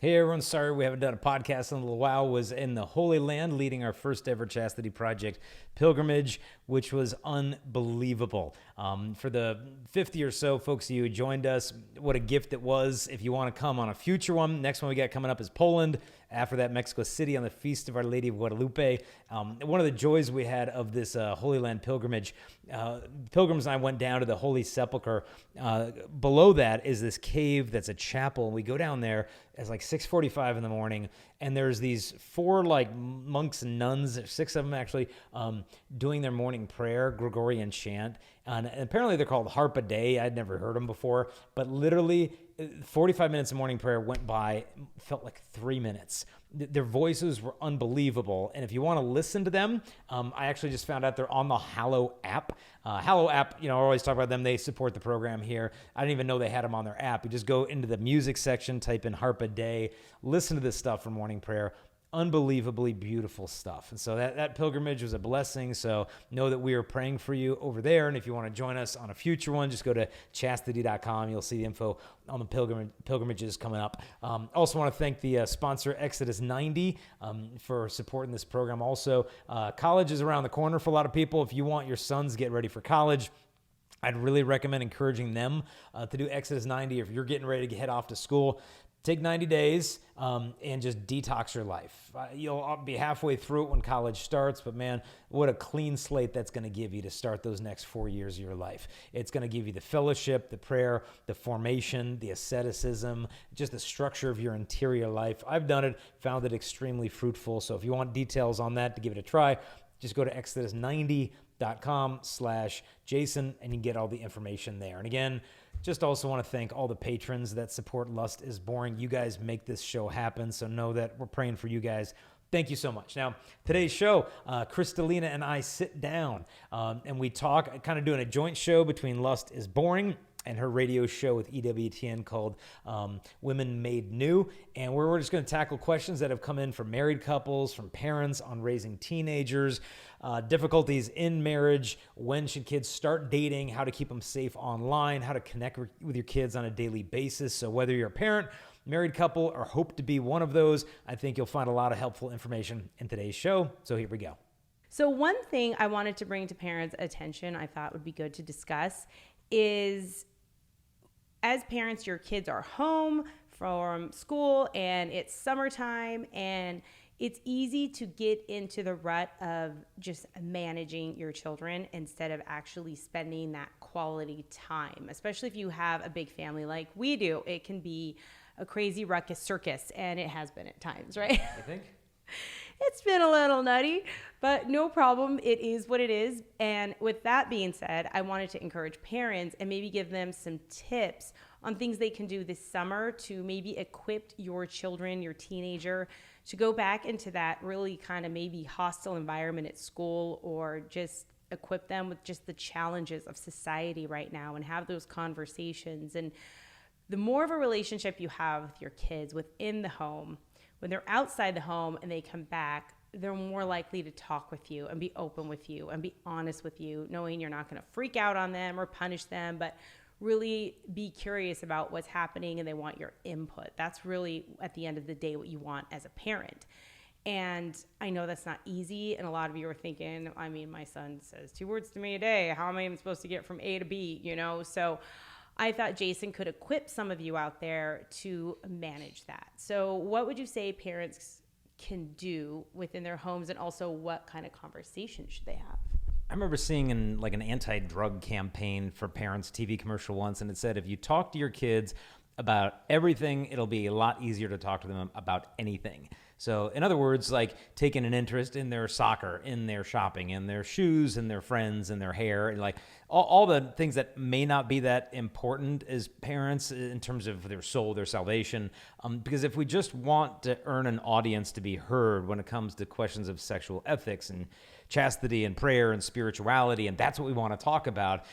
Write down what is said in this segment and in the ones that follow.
Hey everyone, sorry we haven't done a podcast in a little while. Was in the Holy Land leading our first ever Chastity Project pilgrimage, which was unbelievable. For the 50 or so folks of you who joined us, what a gift it was. If you want to come on a future one, next one we got coming up is Poland. After that, Mexico City on the Feast of Our Lady of Guadalupe. One of the joys we had of this Holy Land pilgrimage, pilgrims and I went down to the Holy Sepulchre. Below that is this cave that's a chapel. And we go down there. It's like 6:45 in the morning, and there's these four like monks and nuns, 6 of them actually, doing their morning prayer, Gregorian chant. And apparently they're called harp a day. I'd never heard them before, but literally 45 minutes of morning prayer went by, felt like 3 minutes. Their voices were unbelievable. And if you want to listen to them, I actually just found out they're on the Hallow app. Hallow app, I always talk about them. They support the program here. I didn't even know they had them on their app. You just go into the music section, type in harp a day, listen to this stuff for morning prayer. Unbelievably beautiful stuff. And so that pilgrimage was a blessing. So know that we are praying for you over there. And if you want to join us on a future one, just go to chastity.com. You'll see the info on the pilgrimages coming up. Also want to thank the sponsor Exodus 90 for supporting this program. Also, college is around the corner for a lot of people. If you want your sons to get ready for college, I'd really recommend encouraging them to do Exodus 90. If you're getting ready to head off to school, take 90 days and just detox your life. You'll be halfway through it when college starts, but man, what a clean slate that's going to give you to start those next 4 years of your life. It's going to give you the fellowship, the prayer, the formation, the asceticism, just the structure of your interior life. I've done it, found it extremely fruitful. So if you want details on that to give it a try, just go to exodus90.com/Jason and you can get all the information there. And again, just also want to thank all the patrons that support Lust is Boring. You guys make this show happen, so know that we're praying for you guys. Thank you so much. Now, today's show, Crystalina and I sit down and we talk, kind of doing a joint show between Lust is Boring and her radio show with EWTN called Women Made New. And we're just going to tackle questions that have come in from married couples, from parents on raising teenagers, difficulties in marriage, when should kids start dating, how to keep them safe online, how to connect with your kids on a daily basis. So whether you're a parent, married couple, or hope to be one of those, I think you'll find a lot of helpful information in today's show. So here we go. So one thing I wanted to bring to parents' attention, I thought would be good to discuss, is as parents, your kids are home from school and it's summertime and it's easy to get into the rut of just managing your children instead of actually spending that quality time, especially if you have a big family like we do. It can be a crazy ruckus circus, and it has been at times, right? I think. It's been a little nutty, but no problem. It is what it is. And with that being said, I wanted to encourage parents and maybe give them some tips on things they can do this summer to maybe equip your children, your teenager, to go back into that really kind of maybe hostile environment at school, or just equip them with just the challenges of society right now and have those conversations. And the more of a relationship you have with your kids within the home, when they're outside the home and they come back, they're more likely to talk with you and be open with you and be honest with you, knowing you're not going to freak out on them or punish them, but really be curious about what's happening and they want your input. That's really, at the end of the day, what you want as a parent. And I know that's not easy. And a lot of you are thinking, I mean, my son says 2 words to me a day. How am I even supposed to get from A to B, So I thought Jason could equip some of you out there to manage that. So what would you say parents can do within their homes, and also what kind of conversation should they have? I remember seeing in like an anti-drug campaign for parents TV commercial once, and it said, if you talk to your kids about everything, it'll be a lot easier to talk to them about anything. So in other words, like taking an interest in their soccer, in their shopping, in their shoes, in their friends, in their hair, and like all the things that may not be that important as parents in terms of their soul, their salvation. Because if we just want to earn an audience to be heard when it comes to questions of sexual ethics and chastity and prayer and spirituality, and that's what we want to talk about,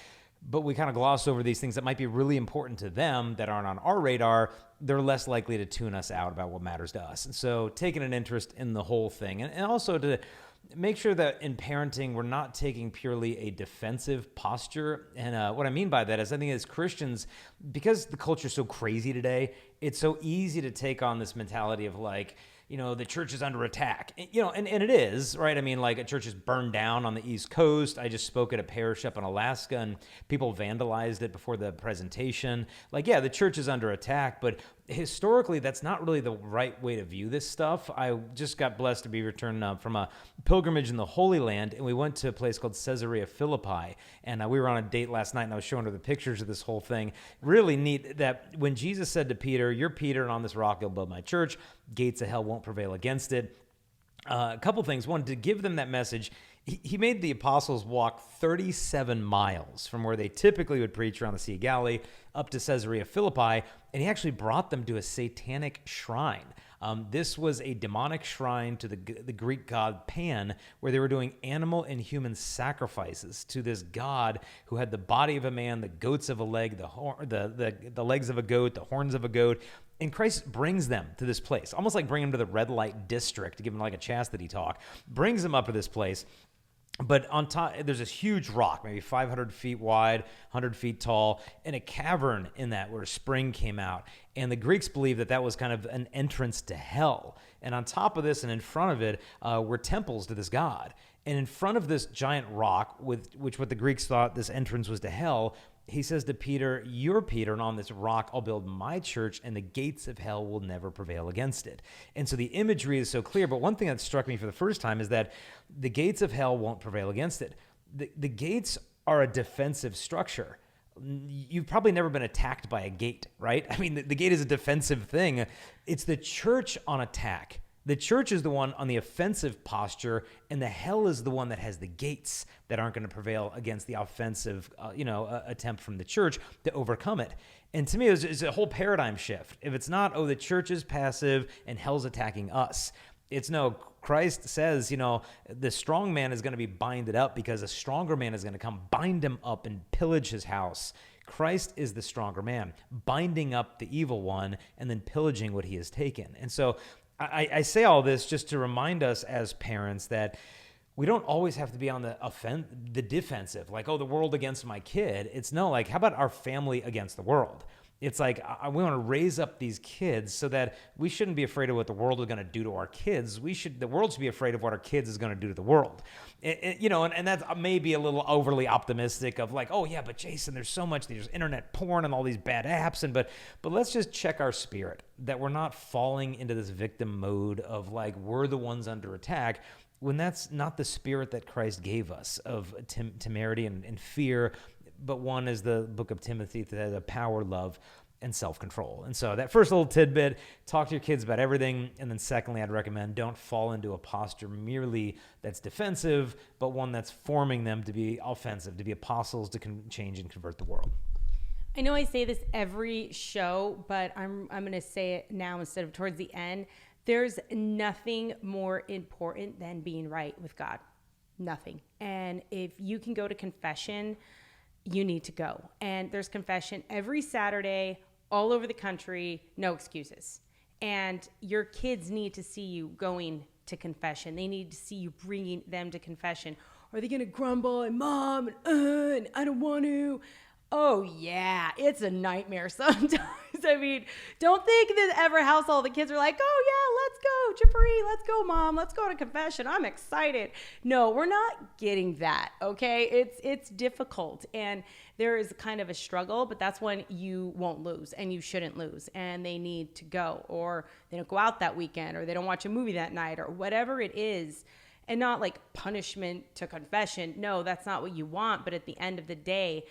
but we kind of gloss over these things that might be really important to them that aren't on our radar, they're less likely to tune us out about what matters to us. And so taking an interest in the whole thing, and also to make sure that in parenting, we're not taking purely a defensive posture. And what I mean by that is I think as Christians, because the culture is so crazy today, it's so easy to take on this mentality of like, the church is under attack, and it is, right? I mean, like a church is burned down on the East Coast. I just spoke at a parish up in Alaska and people vandalized it before the presentation. Like, yeah, the church is under attack, but historically, that's not really the right way to view this stuff. I just got blessed to be returned from a pilgrimage in the Holy Land, and we went to a place called Caesarea Philippi, and we were on a date last night, and I was showing her the pictures of this whole thing. Really neat that when Jesus said to Peter, "You're Peter, and on this rock I'll build my church. Gates of hell won't prevail against it." A couple things. One, to give them that message, he made the apostles walk 37 miles from where they typically would preach around the Sea of Galilee up to Caesarea Philippi, and he actually brought them to a satanic shrine. This was a demonic shrine to the Greek god Pan, where they were doing animal and human sacrifices to this god who had the body of a man, the goats of a leg, the legs of a goat, the horns of a goat. And Christ brings them to this place, almost like bringing them to the red light district to give them like a chastity talk, brings them up to this place. But on top, there's this huge rock, maybe 500 feet wide, 100 feet tall, and a cavern in that where a spring came out. And the Greeks believed that that was kind of an entrance to hell. And on top of this and in front of it were temples to this god. And in front of this giant rock, which what the Greeks thought this entrance was to hell, he says to Peter, "You're Peter, and on this rock I'll build my church, and the gates of hell will never prevail against it." And so the imagery is so clear. But one thing that struck me for the first time is that the gates of hell won't prevail against it. The gates are a defensive structure. You've probably never been attacked by a gate, right? I mean, the gate is a defensive thing. It's the church on attack. The church is the one on the offensive posture, and the hell is the one that has the gates that aren't going to prevail against the offensive, attempt from the church to overcome it. And to me, it's a whole paradigm shift. If it's not, the church is passive and hell's attacking us. It's no, Christ says, the strong man is going to be binded up because a stronger man is going to come bind him up and pillage his house. Christ is the stronger man, binding up the evil one and then pillaging what he has taken. And so I say all this just to remind us as parents that we don't always have to be on the defensive, like, the world against my kid. It's no, like, how about our family against the world? It's like we want to raise up these kids so that we shouldn't be afraid of what the world is going to do to our kids. The world should be afraid of what our kids is going to do to the world. And that's maybe a little overly optimistic of like, oh yeah, but Jason, there's so much, there's internet porn and all these bad apps, but let's just check our spirit that we're not falling into this victim mode of like we're the ones under attack, when that's not the spirit that Christ gave us of temerity and fear. But one is the book of Timothy, the power, love, and self-control. And so that first little tidbit, talk to your kids about everything. And then secondly, I'd recommend don't fall into a posture merely that's defensive, but one that's forming them to be offensive, to be apostles, to change and convert the world. I know I say this every show, but I'm going to say it now instead of towards the end. There's nothing more important than being right with God. Nothing. And if you can go to confession, you need to go. And there's confession every Saturday all over the country, no excuses. And your kids need to see you going to confession. They need to see you bringing them to confession. Are they going to grumble and mom and I don't want to? Oh yeah, it's a nightmare sometimes. I mean, don't think that every household the kids are like, oh yeah, let's go, Chippery, let's go, mom, let's go to confession. I'm excited. No, we're not getting that. Okay, it's difficult, and there is kind of a struggle, but that's when you won't lose, and you shouldn't lose, and they need to go, or they don't go out that weekend, or they don't watch a movie that night, or whatever it is. And not like punishment to confession. No, that's not what you want. But at the end of the day,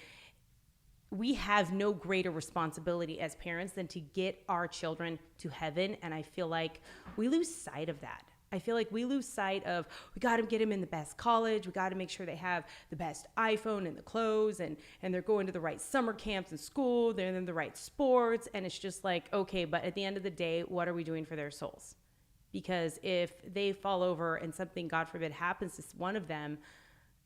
we have no greater responsibility as parents than to get our children to heaven. And I feel like we lose sight of that. I feel like we lose sight of, we got to get them in the best college. We got to make sure they have the best iPhone and the clothes, and they're going to the right summer camps and school. They're in the right sports. And it's just like, okay, but at the end of the day, what are we doing for their souls? Because if they fall over and something, God forbid, happens to one of them,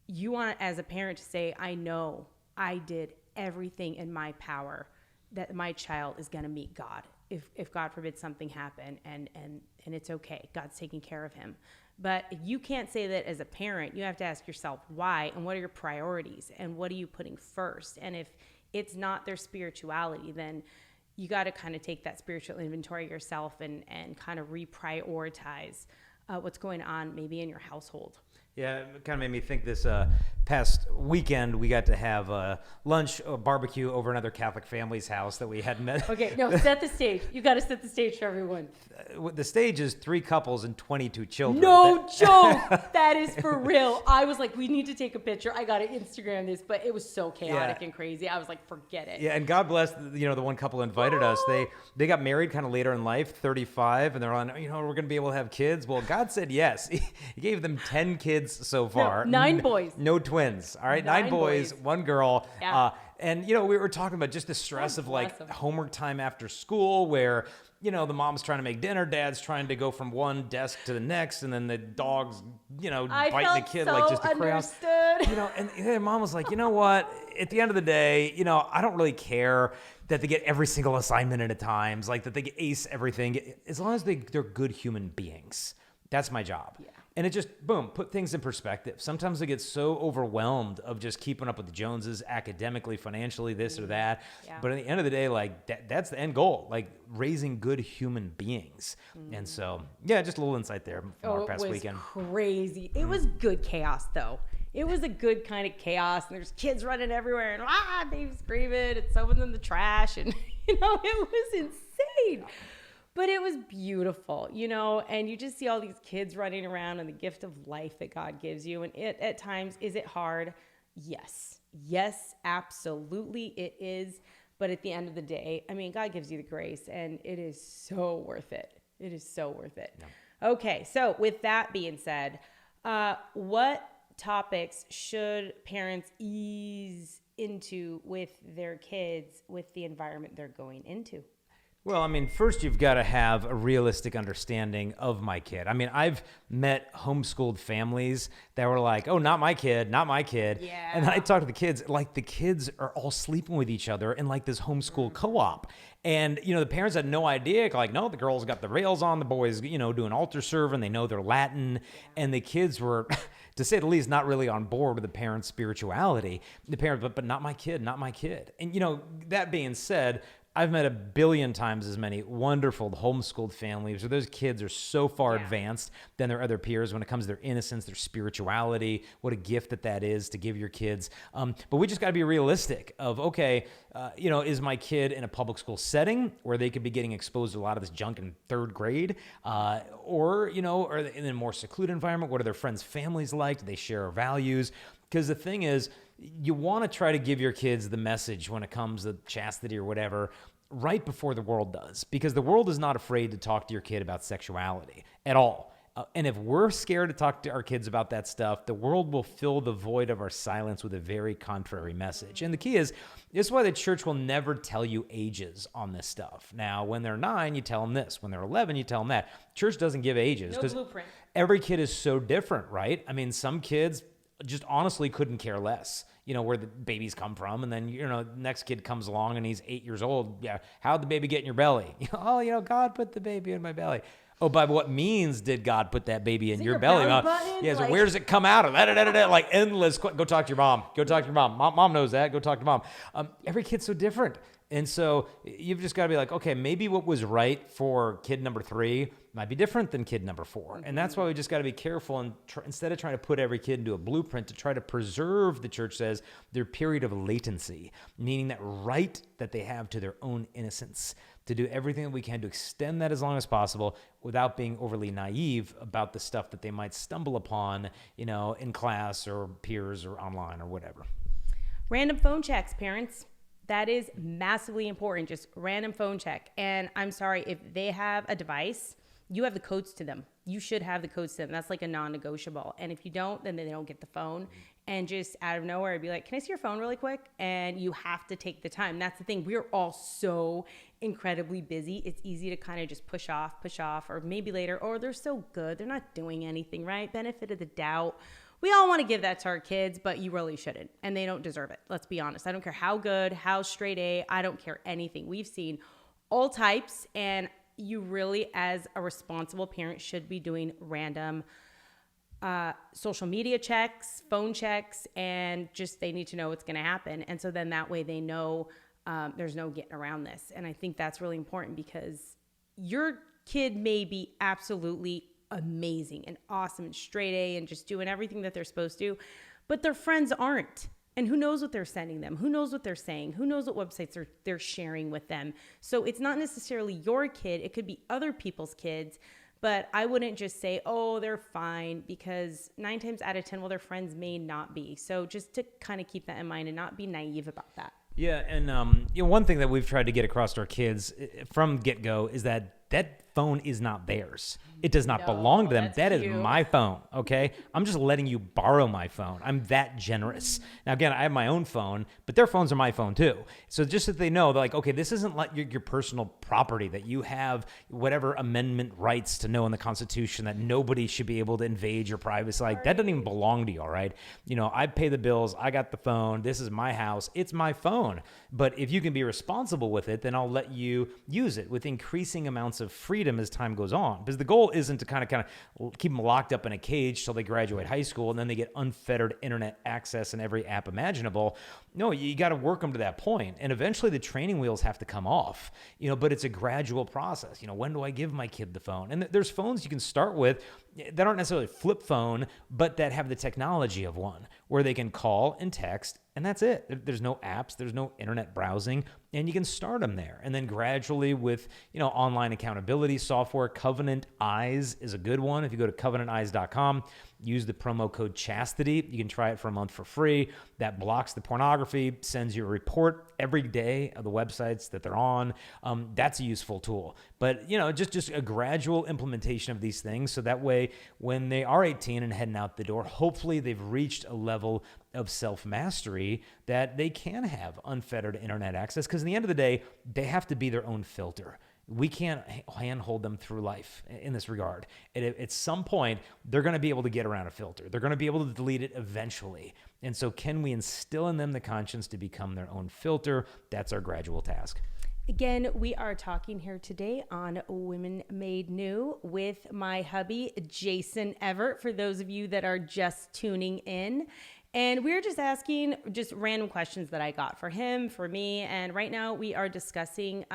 you want, as a parent, to say, I know I did everything in my power that my child is going to meet God. If God forbid something happen, and it's okay, God's taking care of him. But if you can't say that as a parent, you have to ask yourself why, and what are your priorities, and what are you putting first? And if it's not their spirituality, then you got to kind of take that spiritual inventory yourself and kind of reprioritize what's going on maybe in your household. Yeah, it kind of made me think this past weekend we got to have lunch, a barbecue over another Catholic family's house that we had met. Okay, no, set the stage. You got to set the stage for everyone. The stage is 3 couples and 22 children. No joke. That is for real. I was like, we need to take a picture. I got to Instagram this, but it was so chaotic and crazy. I was like, forget it. Yeah, and God bless, the one couple who invited us. They got married kind of later in life, 35, and they're on, we're going to be able to have kids. Well, God said yes. He gave them 10 kids so far. No, 9 boys. No twins. All right, 9 boys, 1 girl. Yeah. And, we were talking about just the stress of homework time after school where, the mom's trying to make dinner, dad's trying to go from one desk to the next, and then the dog's, biting the kid like just a crayon. And their mom was like, you know what? At the end of the day, I don't really care that they get every single assignment at a time, like that they get ace everything, as long as they're good human beings. That's my job. Yeah. And it just, boom, put things in perspective. Sometimes I get so overwhelmed of just keeping up with the Joneses academically, financially, this or that. Yeah. But at the end of the day, that's the end goal, raising good human beings. And so, yeah, just a little insight there from our past weekend. It was crazy. It was good chaos, though. It was a good kind of chaos. And there's kids running everywhere and babies screaming and someone's in the trash. And, it was insane. But it was beautiful, and you just see all these kids running around and the gift of life that God gives you. And at times, is it hard? Yes. Yes, absolutely it is. But at the end of the day, God gives you the grace and it is so worth it. It is so worth it. Yeah. Okay, so with that being said, what topics should parents ease into with their kids with the environment they're going into? Well, first you've got to have a realistic understanding of my kid. I've met homeschooled families that were like, oh, not my kid, not my kid. Yeah. And then I talk to the kids, the kids are all sleeping with each other in this homeschool co-op. And, the parents had no idea, no, the girls got the rails on, the boys, doing altar serve, and they know they're Latin. And the kids were, to say the least, not really on board with the parents' spirituality. The parents, but not my kid, not my kid. And, that being said, I've met a billion times as many wonderful homeschooled families where those kids are so far advanced than their other peers when it comes to their innocence, their spirituality, what a gift that is to give your kids. But we just got to be realistic of, okay, is my kid in a public school setting where they could be getting exposed to a lot of this junk in 3rd grade? Or are they in a more secluded environment? What are their friends' families like? Do they share our values? Because the thing is, you want to try to give your kids the message when it comes to chastity or whatever right before the world does, because the world is not afraid to talk to your kid about sexuality at all. And if we're scared to talk to our kids about that stuff, the world will fill the void of our silence with a very contrary message. And the key is, this is why the church will never tell you ages on this stuff. Now, when they're 9, you tell them this. When they're 11, you tell them that. Church doesn't give ages. No blueprint. Every kid is so different, right? Some kids just honestly couldn't care less, where the babies come from. And then, next kid comes along and he's 8 years old. Yeah. How'd the baby get in your belly? God put the baby in my belly. Oh, by what means did God put that baby in your belly? Yeah, so where does it come out of? Endless. Go talk to your mom. Go talk to your mom. Mom knows that. Go talk to mom. Every kid's so different. And so you've just got to be like, okay, maybe what was right for kid number 3 might be different than kid number 4. And that's why we just got to be careful and instead of trying to put every kid into a blueprint, to try to preserve, the church says, their period of latency, meaning that right that they have to their own innocence, to do everything that we can to extend that as long as possible without being overly naive about the stuff that they might stumble upon, in class or peers or online or whatever. Random phone checks, parents. That is massively important. Just random phone check. And I'm sorry, if they have a device, you have the codes to them. You should have the codes to them. That's a non-negotiable. And if you don't, then they don't get the phone. And just out of nowhere, be like, can I see your phone really quick? And you have to take the time. That's the thing. We're all so incredibly busy. It's easy to kind of just push off, or maybe later, or they're so good. They're not doing anything, right? Benefit of the doubt. We all want to give that to our kids, but you really shouldn't. And they don't deserve it. Let's be honest. I don't care how good, how straight A. I don't care anything. We've seen all types, and you really, as a responsible parent, should be doing random social media checks, phone checks, and just they need to know what's going to happen. And so then that way they know there's no getting around this. And I think that's really important because your kid may be absolutely amazing and awesome and straight A and just doing everything that they're supposed to, but their friends aren't. And who knows what they're sending them? Who knows what they're saying? Who knows what websites they're sharing with them? So it's not necessarily your kid. It could be other people's kids. But I wouldn't just say, oh, they're fine, because 9 times out of 10, well, their friends may not be. So just to kind of keep that in mind and not be naive about that. Yeah, and one thing that we've tried to get across to our kids from get-go is that phone is not theirs. It does not belong to them. That is my phone, okay? I'm just letting you borrow my phone. I'm that generous. Now, again, I have my own phone, but their phones are my phone too. So just that they know, they're like, okay, this isn't like your personal property, that you have whatever amendment rights to know in the Constitution that nobody should be able to invade your privacy. Like, that doesn't even belong to you, all right? I pay the bills. I got the phone. This is my house. It's my phone. But if you can be responsible with it, then I'll let you use it with increasing amounts of freedom as time goes on. Because the goal isn't to kind of keep them locked up in a cage till they graduate high school and then they get unfettered internet access and every app imaginable. No, you got to work them to that point. And eventually the training wheels have to come off, but it's a gradual process. When do I give my kid the phone? And there's phones you can start with that aren't necessarily a flip phone, but that have the technology of one where they can call and text, and that's it. There's no apps, there's no internet browsing, and you can start them there. And then gradually with, online accountability software, Covenant Eyes is a good one. If you go to covenanteyes.com, use the promo code Chastity. You can try it for a month for free. That blocks the pornography, sends you a report every day of the websites that they're on. That's a useful tool. But, just a gradual implementation of these things. So that way, when they are 18 and heading out the door, hopefully they've reached a level of self-mastery that they can have unfettered internet access. Because at the end of the day, they have to be their own filter. We can't handhold them through life in this regard. At some point, they're going to be able to get around a filter. They're going to be able to delete it eventually. And so can we instill in them the conscience to become their own filter? That's our gradual task. Again, we are talking here today on Women Made New with my hubby, Jason Evert, for those of you that are just tuning in. And we're just asking just random questions that I got for him, for me. And right now we are discussing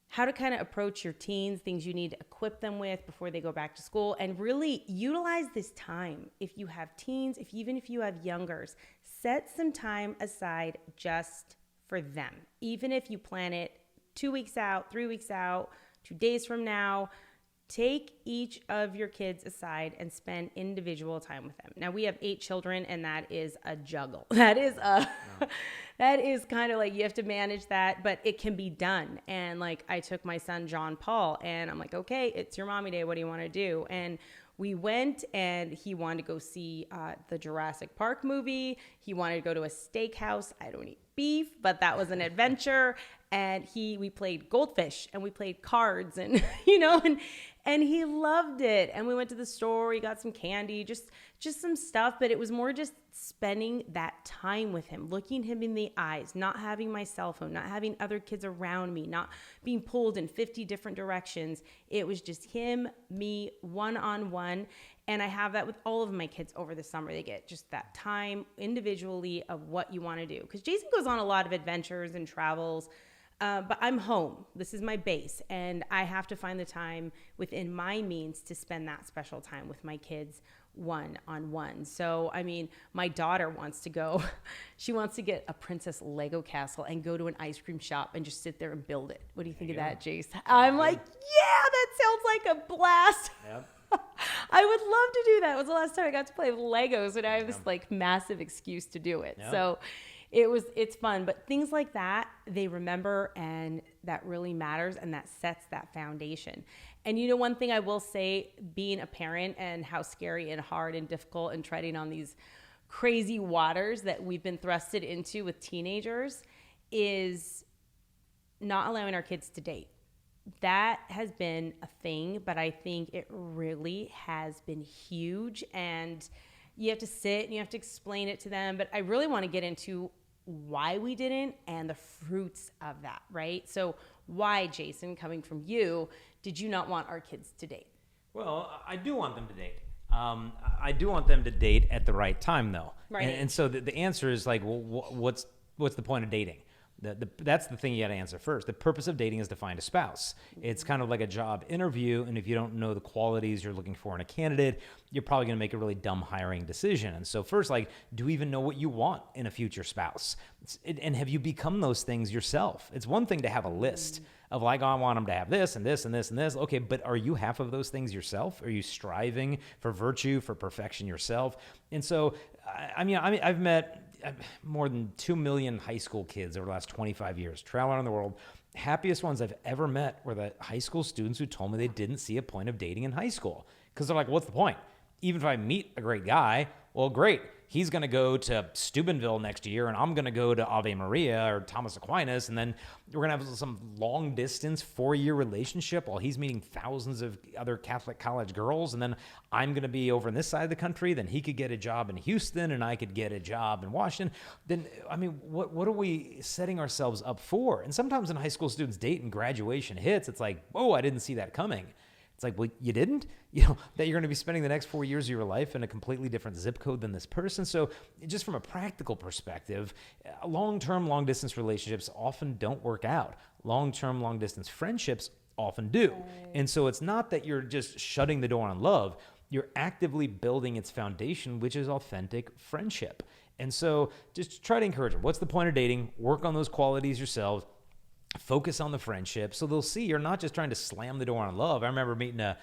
how to kind of approach your teens, things you need to equip them with before they go back to school, and really utilize this time. If you have teens, even if you have youngers, set some time aside just for them. Even if you plan it 2 weeks out, 3 weeks out, 2 days from now, take each of your kids aside and spend individual time with them. Now, we have 8 children, and that is a juggle. That is kind of like you have to manage that, but it can be done. And like I took my son, John Paul, and I'm like, okay, it's your mommy day. What do you want to do? And we went, and he wanted to go see the Jurassic Park movie. He wanted to go to a steakhouse. I don't eat beef, but that was an adventure. And we played goldfish, and we played cards, and and he loved it. And we went to the store, he got some candy, just some stuff, but it was more just spending that time with him, looking him in the eyes, not having my cell phone, not having other kids around me, not being pulled in 50 different directions. It was just him, me, one-on-one. And I have that with all of my kids over the summer. They get just that time individually of what you want to do. Because Jason goes on a lot of adventures and travels, but I'm home. This is my base. And I have to find the time within my means to spend that special time with my kids one-on-one. So, my daughter wants to go. She wants to get a princess Lego castle and go to an ice cream shop and just sit there and build it. What do you think of that, Jace? I'm like, yeah, that sounds like a blast. Yep. I would love to do that. It was the last time I got to play with Legos, and I have this massive excuse to do it. Yep. So it's fun, but things like that, they remember, and that really matters, and that sets that foundation. And one thing I will say, being a parent and how scary and hard and difficult and treading on these crazy waters that we've been thrusted into with teenagers, is not allowing our kids to date. That has been a thing, but I think it really has been huge, and you have to sit and you have to explain it to them. But I really want to get into why we didn't and the fruits of that, right? So why, Jason, coming from you, did you not want our kids to date? Well, I do want them to date. I do want them to date at the right time, though. Right. And so the answer is like, well, what's the point of dating? That's the thing you got to answer first. The purpose of dating is to find a spouse. It's kind of like a job interview, and if you don't know the qualities you're looking for in a candidate, you're probably going to make a really dumb hiring decision. And so first, like, do you even know what you want in a future spouse? And have you become those things yourself? It's one thing to have a list of like, oh, I want them to have this and this and this and this. Okay, but are you half of those things yourself? Are you striving for virtue, for perfection yourself? And so, I've met more than 2 million high school kids over the last 25 years, traveling around the world. Happiest ones I've ever met were the high school students who told me they didn't see a point of dating in high school. Because they're like, what's the point? Even if I meet a great guy, well, great. He's going to go to Steubenville next year, and I'm going to go to Ave Maria or Thomas Aquinas, and then we're going to have some long-distance 4-year relationship while he's meeting thousands of other Catholic college girls, and then I'm going to be over on this side of the country. Then he could get a job in Houston, and I could get a job in Washington. Then, what are we setting ourselves up for? And sometimes when high school students date and graduation hits, it's like, whoa, I didn't see that coming. It's like, well, you didn't? That you're going to be spending the next 4 years of your life in a completely different zip code than this person. So just from a practical perspective, long-term, long-distance relationships often don't work out. Long-term, long-distance friendships often do. Right. And so it's not that you're just shutting the door on love. You're actively building its foundation, which is authentic friendship. And so just try to encourage them. What's the point of dating? Work on those qualities yourselves. Focus on the friendship, so they'll see you're not just trying to slam the door on love. I remember meeting a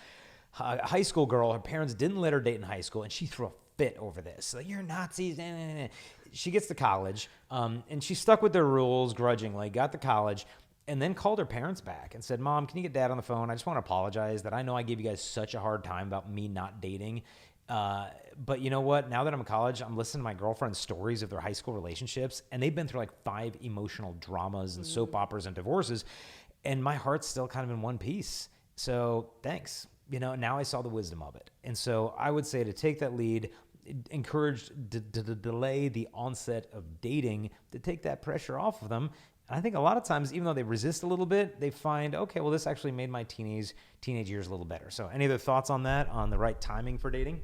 high school girl. Her parents didn't let her date in high school, and she threw a fit over this. Like, you're Nazis. She gets to college, and she stuck with their rules grudgingly, got to college, and then called her parents back and said, Mom, can you get Dad on the phone? I just want to apologize that I know I gave you guys such a hard time about me not dating. But you know what? Now that I'm in college, I'm listening to my girlfriend's stories of their high school relationships, and they've been through like 5 emotional dramas and soap operas and divorces, and my heart's still kind of in one piece. So thanks. Now I saw the wisdom of it. And so I would say to take that lead, encourage to delay the onset of dating, to take that pressure off of them. And I think a lot of times, even though they resist a little bit, they find, okay, well, this actually made my teenage years a little better. So any other thoughts on that, on the right timing for dating?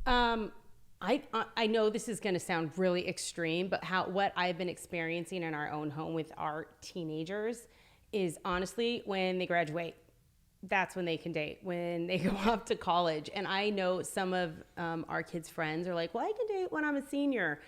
I know this is going to sound really extreme, but what I've been experiencing in our own home with our teenagers is honestly when they graduate, that's when they can date, when they go off to college. And I know some of our kids' friends are like, well, I can date when I'm a senior,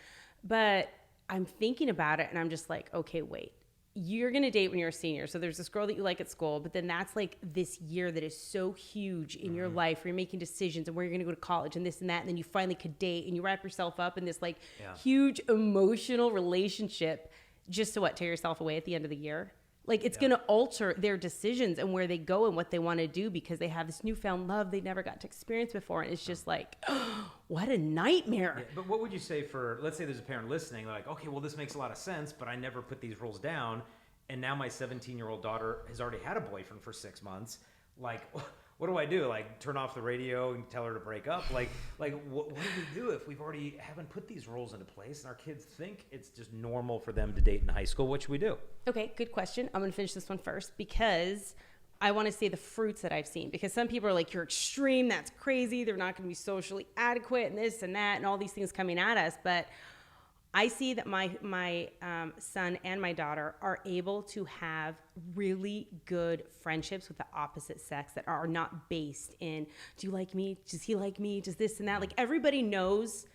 but I'm thinking about it and I'm just like, okay, wait. You're going to date when you're a senior. So there's this girl that you like at school, but then that's like this year that is so huge in your life where you're making decisions and where you're going to go to college and this and that. And then you finally could date and you wrap yourself up in this like huge emotional relationship just to tear yourself away at the end of the year. Like it's going to alter their decisions and where they go and what they want to do because they have this newfound love they never got to experience before. And it's just like, oh, what a nightmare. Yeah, but what would you say for, let's say there's a parent listening, like, okay, well, this makes a lot of sense, but I never put these rules down. And now my 17-year-old daughter has already had a boyfriend for 6 months. Like, what do I do? Like, turn off the radio and tell her to break up? Like, what do we do if we've already haven't put these rules into place and our kids think it's just normal for them to date in high school? What should we do? Okay, good question. I'm going to finish this one first because I want to say the fruits that I've seen. Because some people are like, you're extreme, that's crazy, they're not going to be socially adequate and this and that and all these things coming at us. But I see that my son and my daughter are able to have really good friendships with the opposite sex that are not based in, do you like me? Does he like me? Does this and that? Like everybody knows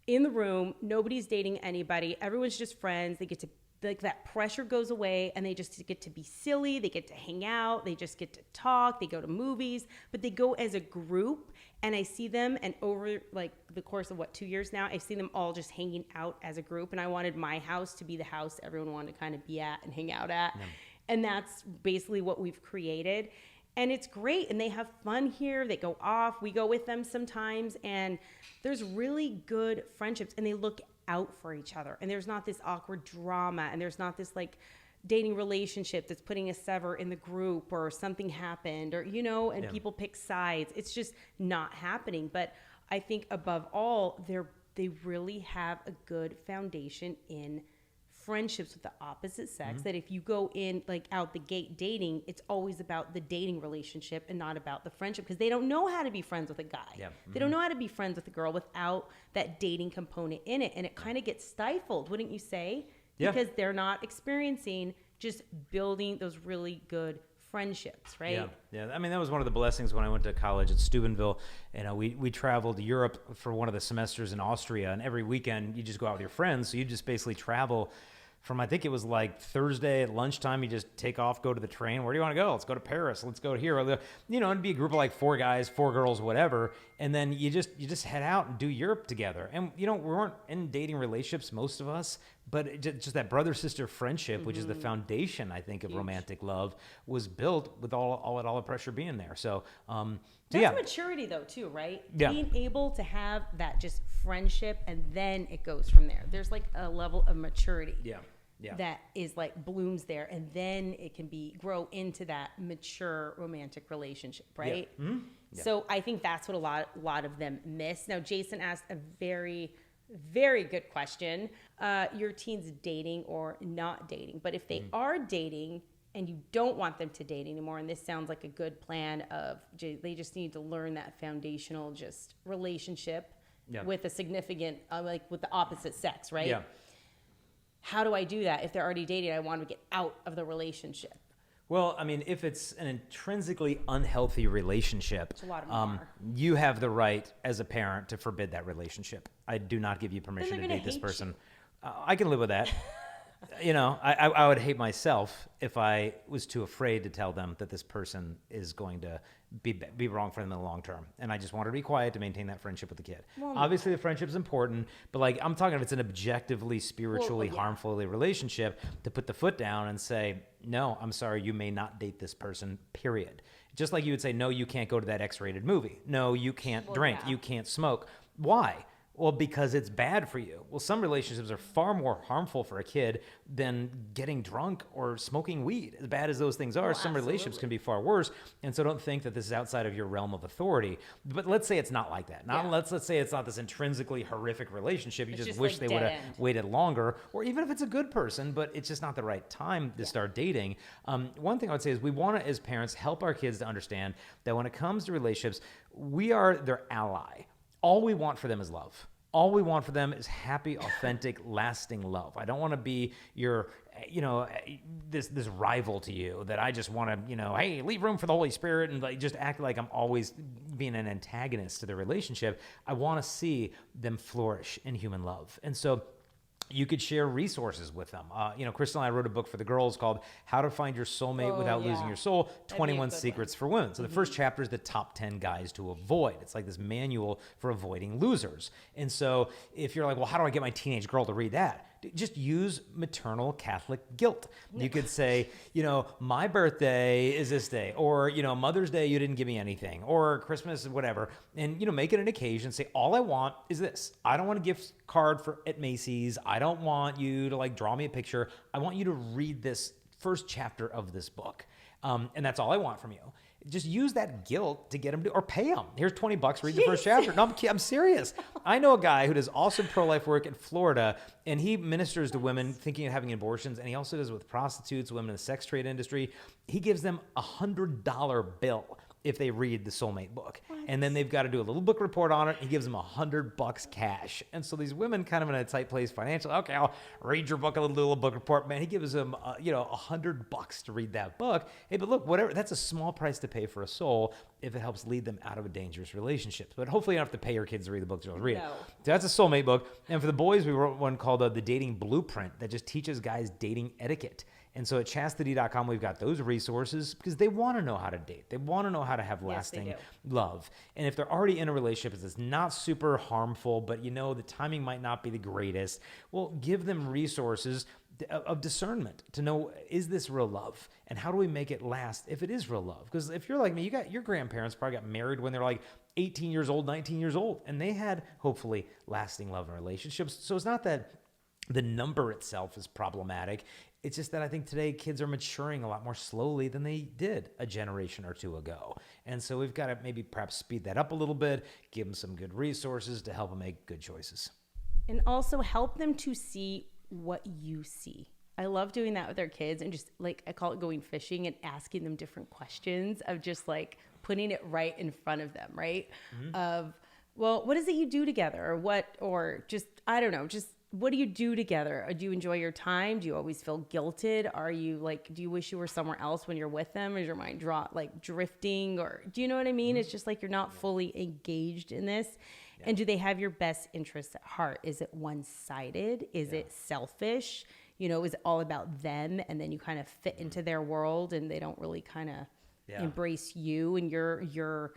in the room, nobody's dating anybody. Everyone's just friends. They get to, like that pressure goes away and they just get to be silly. They get to hang out. They just get to talk. They go to movies, but they go as a group. And I see them, and over like the course of 2 years now, I've seen them all just hanging out as a group. And I wanted my house to be the house everyone wanted to kind of be at and hang out at. Yeah. And that's basically what we've created. And it's great. And they have fun here. They go off. We go with them sometimes. And there's really good friendships. And they look out for each other. And there's not this awkward drama. And there's not this like dating relationship that's putting a sever in the group or something happened or, and people pick sides. It's just not happening. But I think above all, they really have a good foundation in friendships with the opposite sex, that if you go in like out the gate dating, it's always about the dating relationship and not about the friendship because they don't know how to be friends with a guy. Yeah. They don't know how to be friends with a girl without that dating component in it. And it kind of gets stifled, wouldn't you say? Yeah. because they're not experiencing just building those really good friendships, right? Yeah. I mean, that was one of the blessings when I went to college at Steubenville. We traveled to Europe for one of the semesters in Austria, and every weekend you just go out with your friends. So you just basically travel from, I think it was like Thursday at lunchtime, you just take off, go to the train. Where do you want to go? Let's go to Paris. Let's go here. You know, it'd be a group of like 4 guys, 4 girls, whatever. And then you just head out and do Europe together. And, you know, we weren't in dating relationships, most of us, but just that brother-sister friendship, which is the foundation, I think, of romantic love, was built with all the pressure being there. So, That's maturity, though, too, right? Yeah. Being able to have that just friendship, and then it goes from there. There's like a level of maturity that is like blooms there, and then it can grow into that mature romantic relationship, right? Yeah. Mm-hmm. Yeah. So I think that's what a lot of them miss. Now, Jason asked a very, very good question. Your teens dating or not dating, but if they are dating and you don't want them to date anymore, and this sounds like a good plan of they just need to learn that foundational just relationship with a significant, like with the opposite sex, right? Yeah. How do I do that? If they're already dating, I want to get out of the relationship. Well, I mean, if it's an intrinsically unhealthy relationship, a lot of them are. you have the right as a parent to forbid that relationship. I do not give you permission to they're date this gonna hate person. I can live with that. You know, I would hate myself if I was too afraid to tell them that this person is going to be wrong for them in the long term. And I just wanted to be quiet to maintain that friendship with the kid. Well, obviously, the friendship's important, but like I'm talking if it's an objectively, spiritually Well, yeah. harmful relationship, to put the foot down and say, no, I'm sorry, you may not date this person, period. Just like you would say, no, you can't go to that X-rated movie. No, you can't drink. Yeah. You can't smoke. Why? Well, because it's bad for you. Well, some relationships are far more harmful for a kid than getting drunk or smoking weed. As bad as those things are, some relationships can be far worse. And so don't think that this is outside of your realm of authority. But let's say it's not like that. Let's say it's not this intrinsically horrific relationship. You just wish like they would have waited longer. Or even if it's a good person, but it's just not the right time to start dating. One thing I would say is we want to, as parents, help our kids to understand that when it comes to relationships, we are their ally. All we want for them is love. All we want for them is happy, authentic, lasting love. I don't want to be your, this rival to you that I just want to, hey, leave room for the Holy Spirit and like just act like I'm always being an antagonist to the relationship. I want to see them flourish in human love. And so you could share resources with them. Crystal and I wrote a book for the girls called How to Find Your Soulmate Without Losing Your Soul, 21 Secrets for Women. So the first chapter is the top 10 guys to avoid. It's like this manual for avoiding losers. And so if you're like, well, how do I get my teenage girl to read that? Just use maternal Catholic guilt. You could say, my birthday is this day, or, Mother's Day, you didn't give me anything, or Christmas, whatever. And, make it an occasion. Say, all I want is this. I don't want a gift card at Macy's. I don't want you to draw me a picture. I want you to read this first chapter of this book. And that's all I want from you. Just use that guilt to get them to, or pay them. Here's $20, read the first chapter. No, I'm serious. I know a guy who does awesome pro-life work in Florida, and he ministers to women thinking of having abortions, and he also does it with prostitutes, women in the sex trade industry. He gives them $100 bill if they read the Soulmate book. And then they've got to do a little book report on it. He gives them $100 cash. And so these women kind of in a tight place financially, okay, I'll read your book, I'll do a little book report. Man, he gives them, $100 to read that book. Hey, but look, whatever, that's a small price to pay for a soul if it helps lead them out of a dangerous relationship. But hopefully you don't have to pay your kids to read the book, just read it. So that's a Soulmate book. And for the boys, we wrote one called The Dating Blueprint that just teaches guys dating etiquette. And so at chastity.com, we've got those resources because they want to know how to date. They want to know how to have lasting love. And if they're already in a relationship that's not super harmful, but the timing might not be the greatest, well, give them resources of discernment to know, is this real love? And how do we make it last if it is real love? Because if you're like me, your grandparents probably got married when they're like 18 years old, 19 years old, and they had hopefully lasting love and relationships. So it's not that the number itself is problematic. It's just that I think today kids are maturing a lot more slowly than they did a generation or two ago. And so we've got to maybe perhaps speed that up a little bit, give them some good resources to help them make good choices. And also help them to see what you see. I love doing that with our kids and just I call it going fishing and asking them different questions of just putting it right in front of them, right? Mm-hmm. Of, well, what is it you do together? Or just, I don't know, just what do you do together? Do you enjoy your time? Do you always feel guilted? Are you like, do you wish you were somewhere else when you're with them? Is your mind drifting, or do you know what I mean? It's just like you're not fully engaged in this. And do they have your best interests at heart? Is it one-sided? Is it selfish? Is it all about them? And then you kind of fit into their world and they don't really kind of embrace you and your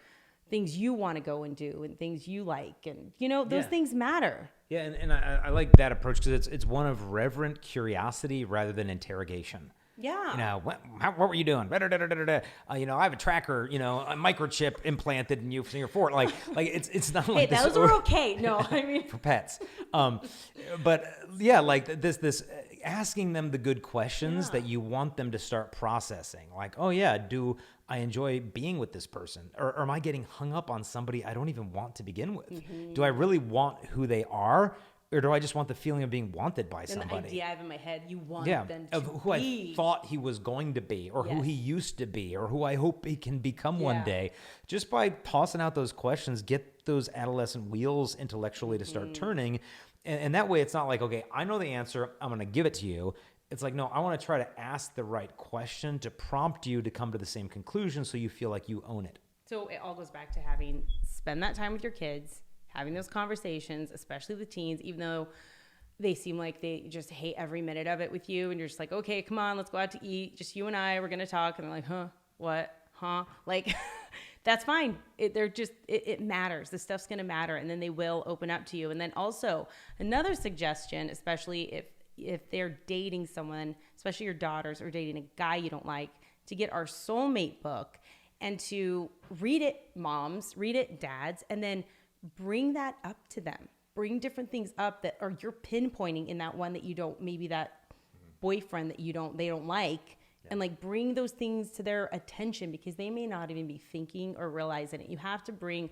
things you want to go and do and things you like. And, those things matter. Yeah, and I like that approach because it's one of reverent curiosity rather than interrogation. Yeah. What were you doing? I have a tracker, a microchip implanted in you for your fort. Like it's not like this. Hey, those are okay. No, I mean for pets. But yeah, like this asking them the good questions that you want them to start processing. Like, oh yeah, do I enjoy being with this person? Or am I getting hung up on somebody I don't even want to begin with? Mm-hmm. Do I really want who they are? Or do I just want the feeling of being wanted by somebody? And the idea I have in my head, you want them to of who be. I thought he was going to be, or who he used to be, or who I hope he can become one day. Just by tossing out those questions, get those adolescent wheels intellectually to start turning. And that way it's not like, okay, I know the answer, I'm going to give it to you. It's like, no, I want to try to ask the right question to prompt you to come to the same conclusion so you feel like you own it. So it all goes back to spend that time with your kids, having those conversations, especially the teens, even though they seem like they just hate every minute of it with you. And you're just like, okay, come on, let's go out to eat. Just you and I, we're going to talk. And they're like, huh, what, huh? Like, that's fine. It matters. This stuff's going to matter. And then they will open up to you. And then also another suggestion, especially if they're dating someone, especially your daughters, or dating a guy you don't like, to get our soulmate book and to read it, moms, read it, dads, and then bring that up to them. Bring different things up that are you're pinpointing in that one that you don't, maybe that boyfriend that they don't like, and like bring those things to their attention because they may not even be thinking or realizing it. You have to bring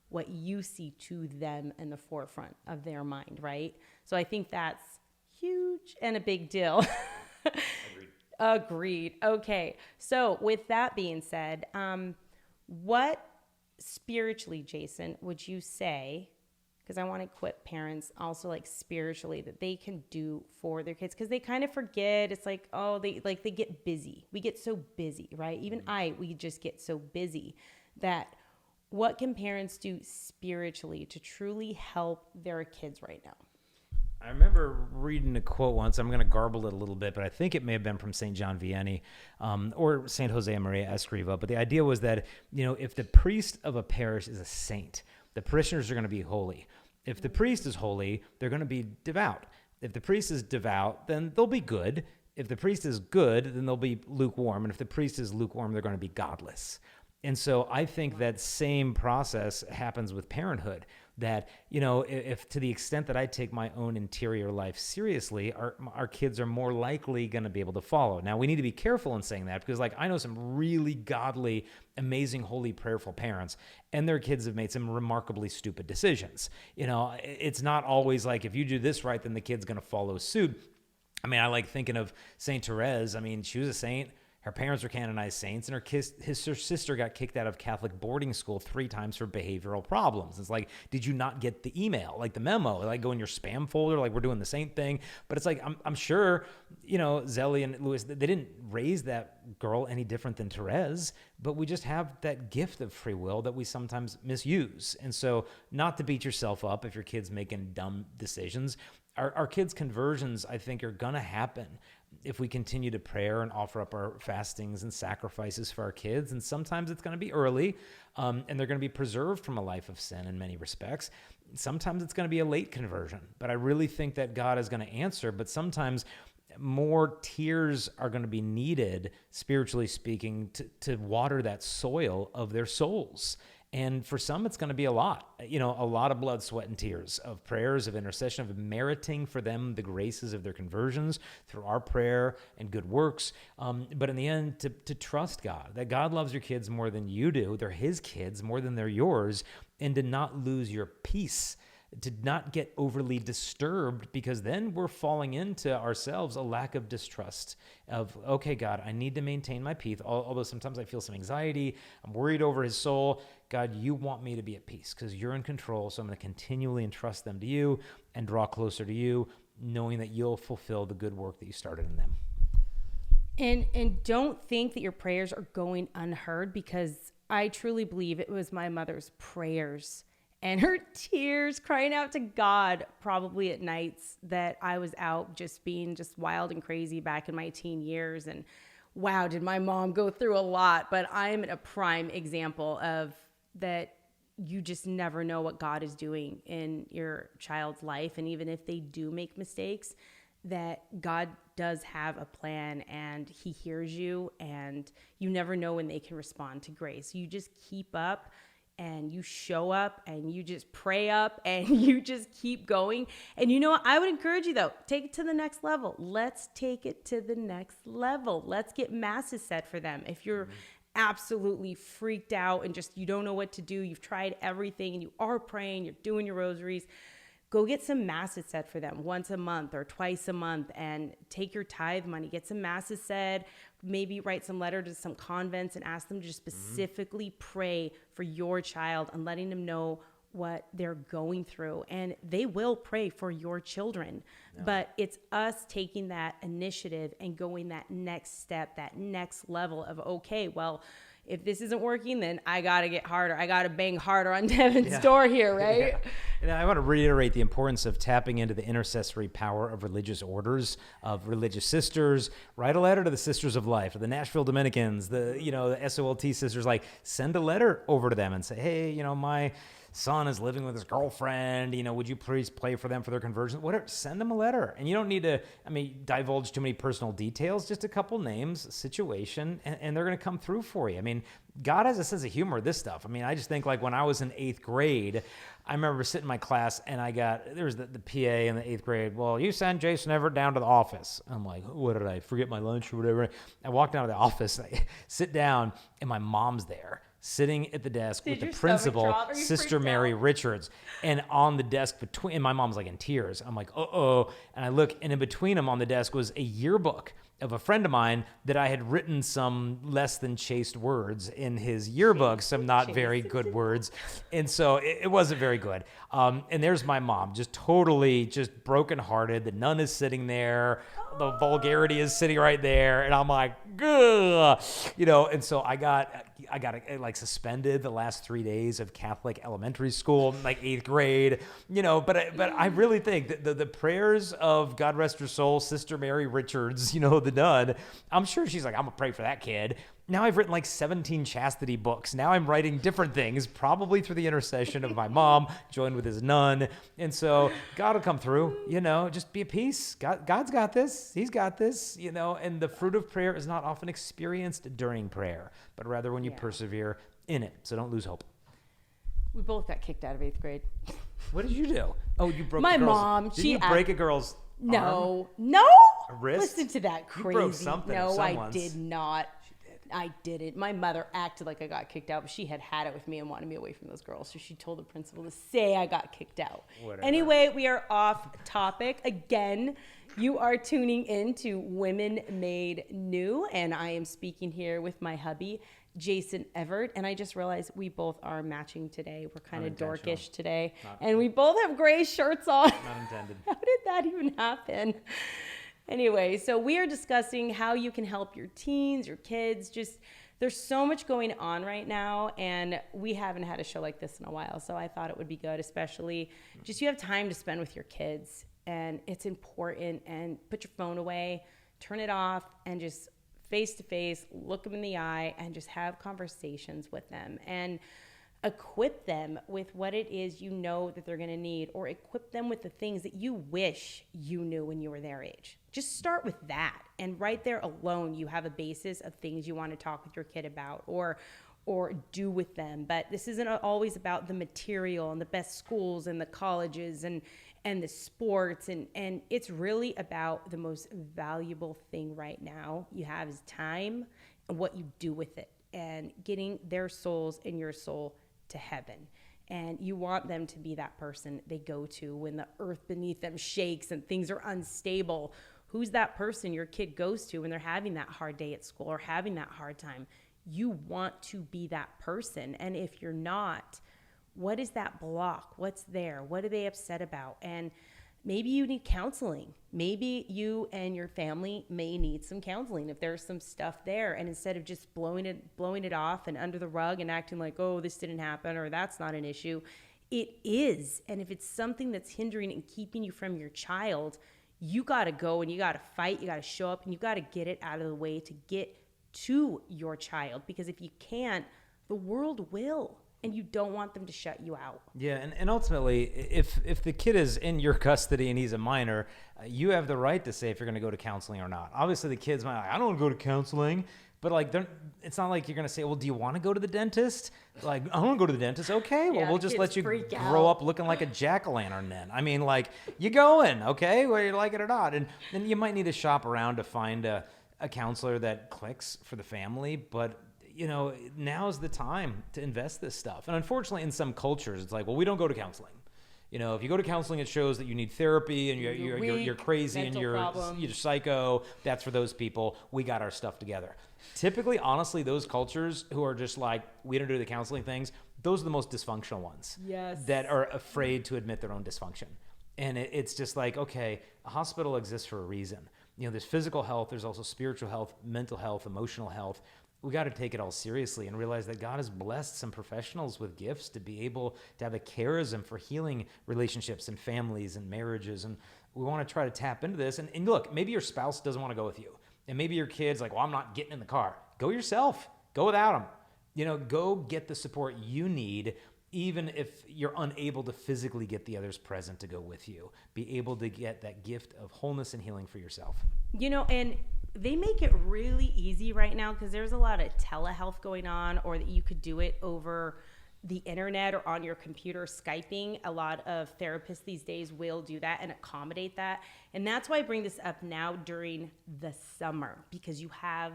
what you see to them in the forefront of their mind, right? So I think that's huge and a big deal. Agreed. Okay. So with that being said, what spiritually, Jason, would you say, because I want to equip parents also like spiritually that they can do for their kids, because they kind of forget. It's like, oh, they get busy. We get so busy, right? Even we just get so busy that what can parents do spiritually to truly help their kids right now? I remember reading a quote once. I'm going to garble it a little bit, but I think it may have been from St. John Vianney or St. Jose Maria Escriva. But the idea was that, if the priest of a parish is a saint, the parishioners are going to be holy. If the priest is holy, they're going to be devout. If the priest is devout, then they'll be good. If the priest is good, then they'll be lukewarm. And if the priest is lukewarm, they're going to be godless. And so I think that same process happens with parenthood, that, if to the extent that I take my own interior life seriously, our kids are more likely going to be able to follow. Now, we need to be careful in saying that because, I know some really godly, amazing, holy, prayerful parents, and their kids have made some remarkably stupid decisions. It's not always like if you do this right, then the kid's going to follow suit. I like thinking of Saint Therese. She was a saint. Her parents were canonized saints, and her sister got kicked out of Catholic boarding school 3 times for behavioral problems. It's like, did you not get the email, like the memo, like go in your spam folder, like we're doing the same thing? But it's like, I'm sure, Zelly and Louis, they didn't raise that girl any different than Therese, but we just have that gift of free will that we sometimes misuse. And so not to beat yourself up if your kid's making dumb decisions. Our kids' conversions, I think, are going to happen if we continue to pray and offer up our fastings and sacrifices for our kids. And sometimes it's going to be early, and they're going to be preserved from a life of sin in many respects. Sometimes it's going to be a late conversion, but I really think that God is going to answer. But sometimes more tears are going to be needed, spiritually speaking, to water that soil of their souls. And for some, it's going to be a lot of blood, sweat, and tears, of prayers, of intercession, of meriting for them the graces of their conversions through our prayer and good works. But in the end, to trust God, that God loves your kids more than you do. They're his kids more than they're yours, and to not lose your peace, to not get overly disturbed, because then we're falling into ourselves a lack of distrust of, okay, God, I need to maintain my peace. Although sometimes I feel some anxiety, I'm worried over his soul. God, you want me to be at peace because you're in control. So I'm going to continually entrust them to you and draw closer to you. knowing that you'll fulfill the good work that you started in them. And don't think that your prayers are going unheard, because I truly believe it was my mother's prayers and her tears crying out to God probably at nights that I was out just being just wild and crazy back in my teen years. And wow, did my mom go through a lot, but I am a prime example of that. You just never know what God is doing in your child's life. And even if they do make mistakes, that God does have a plan and he hears you, and you never know when they can respond to grace. You just keep up and you show up and you just pray up and you just keep going. And you know what? I would encourage you though, take it to the next level. Let's take it to the next level. Let's get masses said for them. If you're absolutely freaked out and just, you don't know what to do, you've tried everything and you are praying, you're doing your rosaries, go get some masses said for them once a month or twice a month, and take your tithe money, get some masses said, maybe write some letter to some convents and ask them to just specifically pray for your child and letting them know what they're going through. And they will pray for your children, but it's us taking that initiative and going that next step, that next level of, okay, well, if this isn't working, then I got to get harder. I got to bang harder on Devin's door here, right? Yeah. And I want to reiterate the importance of tapping into the intercessory power of religious orders, of religious sisters. Write a letter to the Sisters of Life, or the Nashville Dominicans, the SOLT sisters. Like, send a letter over to them and say, hey, my son is living with his girlfriend, would you please pray for them for their conversion? Whatever, send them a letter. And you don't need to, divulge too many personal details, just a couple names, situation, and they're going to come through for you. God has a sense of humor, this stuff. I just think, like, when I was in 8th grade, I remember sitting in my class and there was the PA in the 8th grade. Well, you send Jason Evert down to the office. I'm like, what did I forget my lunch or whatever? I walk down to the office, I sit down, and my mom's there, sitting at the desk with the principal, Sister Mary Richards, and on the desk and my mom's like in tears. I'm like, uh-oh. And I look, and in between them on the desk was a yearbook of a friend of mine that I had written some less than chaste words in his yearbook, some not very good words. And so it wasn't very good. And there's my mom, just totally just brokenhearted. The nun is sitting there. The vulgarity is sitting right there. And I'm like, ugh. And so I got like suspended the last 3 days of Catholic elementary school, like 8th grade, but I really think that the prayers of, God rest her soul, Sister Mary Richards, the nun, I'm sure she's like, I'm gonna pray for that kid. Now I've written like 17 chastity books. Now I'm writing different things, probably through the intercession of my mom, joined with his nun. And so God will come through, just be at peace. God's got this. He's got this, and the fruit of prayer is not often experienced during prayer, but rather when you persevere in it. So don't lose hope. We both got kicked out of 8th grade. What did you do? Oh, you broke my the girl's... mom. Did you break a girl's arm? No. A wrist? Listen to that crazy. You broke something. No, I did not. I didn't. My mother acted like I got kicked out, but she had it with me and wanted me away from those girls. So she told the principal to say I got kicked out. Whatever. Anyway, we are off topic. Again, you are tuning in to Women Made New, and I am speaking here with my hubby, Jason Evert. And I just realized we both are matching today. We're kind of dorkish today. And we both have gray shirts on. Not intended. How did that even happen? Anyway, so we are discussing how you can help your teens, your kids. Just, there's so much going on right now, and we haven't had a show like this in a while. So I thought it would be good, especially just you have time to spend with your kids, and it's important. And put your phone away, turn it off, and just face to face, look them in the eye, and just have conversations with them. And equip them with what it is that they're going to need, or equip them with the things that you wish you knew when you were their age. Just start with that, and right there alone you have a basis of things you want to talk with your kid about or do with them. But this isn't always about the material and the best schools and the colleges and the sports, and it's really about the most valuable thing right now you have is time and what you do with it, and getting their souls and your soul to heaven. And you want them to be that person they go to when the earth beneath them shakes and things are unstable. Who's that person your kid goes to when they're having that hard day at school or having that hard time? You want to be that person. And if you're not, what is that block? What's there? What are they upset about? And maybe you need counseling. Maybe you and your family may need some counseling if there's some stuff there. And instead of just blowing it off and under the rug and acting like, oh, this didn't happen or that's not an issue, it is. And if it's something that's hindering and keeping you from your child, you got to go and you got to fight. You got to show up and you got to get it out of the way to get to your child. Because if you can't, the world will. And you don't want them to shut you out. Yeah, and ultimately, if the kid is in your custody and he's a minor, you have the right to say if you're going to go to counseling or not. Obviously, the kids might like, I don't want to go to counseling. But like, it's not like you're going to say, well, do you want to go to the dentist? Like, I don't want to go to the dentist. Okay, well, we'll just let you grow up looking like a jack-o'-lantern then. I mean, like, you going, okay, whether you like it or not. And then you might need to shop around to find a counselor that clicks for the family. But now's the time to invest this stuff. And unfortunately, in some cultures, it's like, well, we don't go to counseling. If you go to counseling, it shows that you need therapy and you're crazy and you're psycho. That's for those people. We got our stuff together. Typically, honestly, those cultures who are just like, we don't do the counseling things, those are the most dysfunctional ones. Yes. That are afraid to admit their own dysfunction. And it's just like, okay, a hospital exists for a reason. There's physical health. There's also spiritual health, mental health, emotional health. We got to take it all seriously and realize that God has blessed some professionals with gifts to be able to have a charism for healing relationships and families and marriages. And we want to try to tap into this. And look, maybe your spouse doesn't want to go with you. And maybe your kid's like, well, I'm not getting in the car. Go yourself. Go without them. Go get the support you need, even if you're unable to physically get the others present to go with you. Be able to get that gift of wholeness and healing for yourself. And they make it really easy right now because there's a lot of telehealth going on, or that you could do it over the internet or on your computer, Skyping. A lot of therapists these days will do that and accommodate that. And that's why I bring this up now during the summer, because you have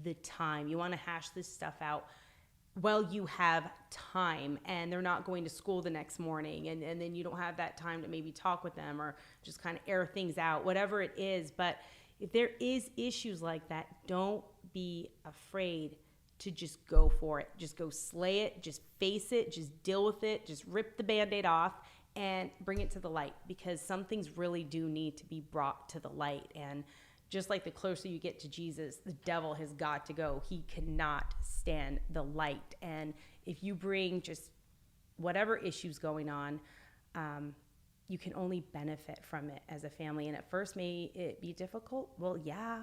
the time. You want to hash this stuff out while you have time and they're not going to school the next morning, and then you don't have that time to maybe talk with them or just kind of air things out, whatever it is. But if there is issues like that, don't be afraid to just go for it. Just go slay it, just face it, just deal with it, just rip the Band-Aid off and bring it to the light, because some things really do need to be brought to the light. And just like the closer you get to Jesus, the devil has got to go. He cannot stand the light. And if you bring just whatever issues going on, you can only benefit from it as a family. And at first, may it be difficult? Well, yeah,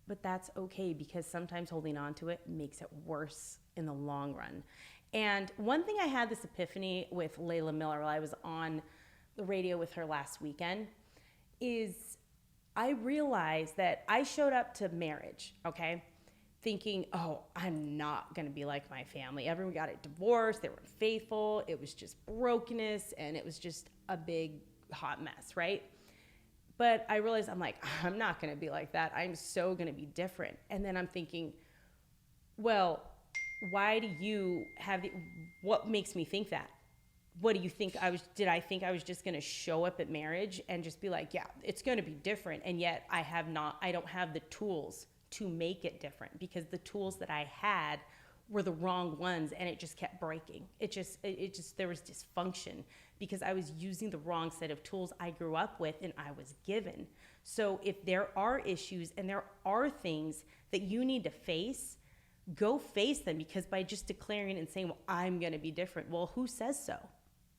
but that's okay, because sometimes holding on to it makes it worse in the long run. And one thing I had this epiphany with Layla Miller while I was on the radio with her last weekend is I realized that I showed up to marriage, okay, thinking, oh, I'm not going to be like my family. Everyone got a divorce. They were unfaithful. It was just brokenness, and it was just a big hot mess, right? But I realized I'm not going to be like that. I'm so going to be different. And then I'm thinking, well, why do you have what makes me think that? What do you think did I think I was just going to show up at marriage and just be like, yeah, it's going to be different. And yet I don't have the tools to make it different, because the tools that I had were the wrong ones, and it just kept breaking. It just there was dysfunction because I was using the wrong set of tools I grew up with and I was given. So if there are issues and there are things that you need to face, go face them, because by just declaring and saying, well, I'm going to be different. Well, who says so?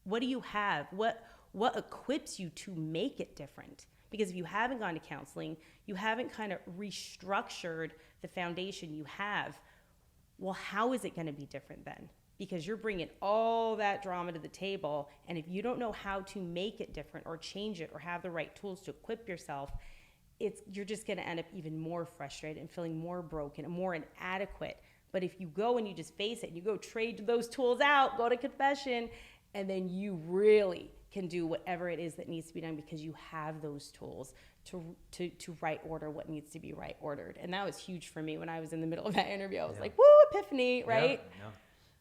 What do you have? What equips you to make it different? Because if you haven't gone to counseling, you haven't kind of restructured the foundation you have, well, how is it going to be different then? Because you're bringing all that drama to the table, and if you don't know how to make it different or change it or have the right tools to equip yourself, you're just going to end up even more frustrated and feeling more broken and more inadequate. But if you go and you just face it and you go trade those tools out, go to confession, and then you really can do whatever it is that needs to be done, because you have those tools to right order what needs to be right ordered. And that was huge for me when I was in the middle of that interview. I was like, woo, epiphany, right? Yeah.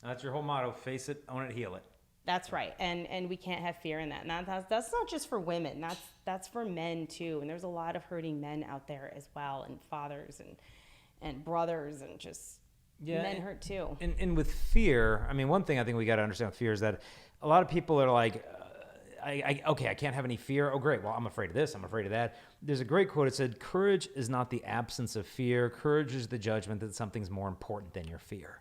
That's your whole motto: face it, own it, heal it. That's right. And we can't have fear in that. And that's not just for women. That's for men too. And there's a lot of hurting men out there as well, and fathers and brothers, and just men hurt too. And with fear, I mean, one thing I think we got to understand with fear is that a lot of people are like, okay, I can't have any fear. Oh, great. Well, I'm afraid of this. I'm afraid of that. There's a great quote. It said, courage is not the absence of fear. Courage is the judgment that something's more important than your fear.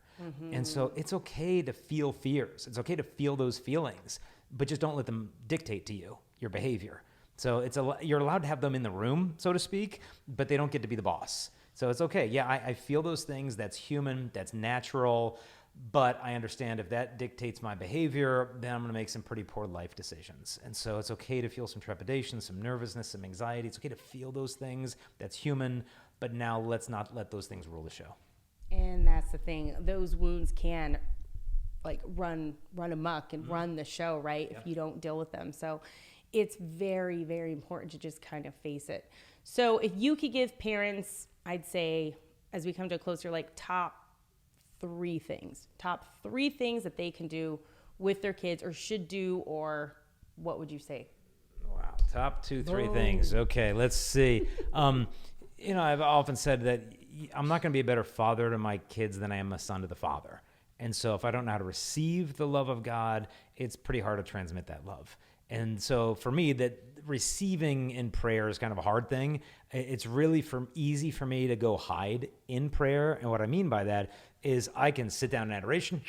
And so it's okay to feel fears. It's okay to feel those feelings, but just don't let them dictate to you, your behavior. So you're allowed to have them in the room, so to speak, but they don't get to be the boss. So it's okay. Yeah, I feel those things. That's human. That's natural. But I understand if that dictates my behavior, then I'm going to make some pretty poor life decisions. And so it's okay to feel some trepidation, some nervousness, some anxiety. It's okay to feel those things. That's human. But now let's not let those things rule the show. And that's the thing. Those wounds can like run amok and run the show, right? Yep. If you don't deal with them. So it's very, very important to just kind of face it. So if you could give parents, I'd say, as we come to a closer, like top three things that they can do with their kids or should do, or what would you say? Wow. Top 2-3 things. Okay. Let's see. I've often said that I'm not going to be a better father to my kids than I am a son to the father. And so if I don't know how to receive the love of God, it's pretty hard to transmit that love. And so for me, that receiving in prayer is kind of a hard thing. It's really easy for me to go hide in prayer. And what I mean by that is I can sit down in adoration,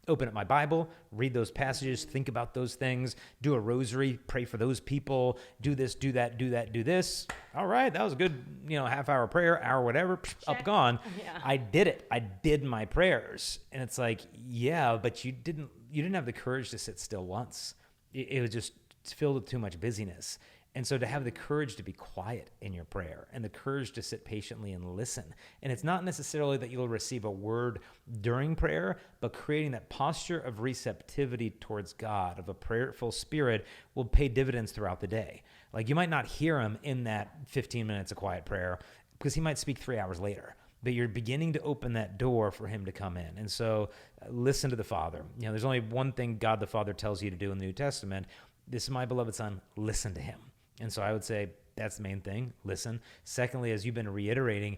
open up my Bible, read those passages, think about those things, do a rosary, pray for those people, do this, do that, do that, do this. All right, that was a good, half-hour prayer, hour, whatever, up, gone. Yeah. I did it. I did my prayers. And it's like, yeah, but you didn't have the courage to sit still once. It was just filled with too much busyness. And so to have the courage to be quiet in your prayer and the courage to sit patiently and listen. And it's not necessarily that you'll receive a word during prayer, but creating that posture of receptivity towards God, of a prayerful spirit, will pay dividends throughout the day. Like you might not hear him in that 15 minutes of quiet prayer because he might speak 3 hours later. But you're beginning to open that door for him to come in. And so listen to the Father. There's only one thing God the Father tells you to do in the New Testament. This is my beloved Son. Listen to him. And so I would say that's the main thing. Listen. Secondly, as you've been reiterating,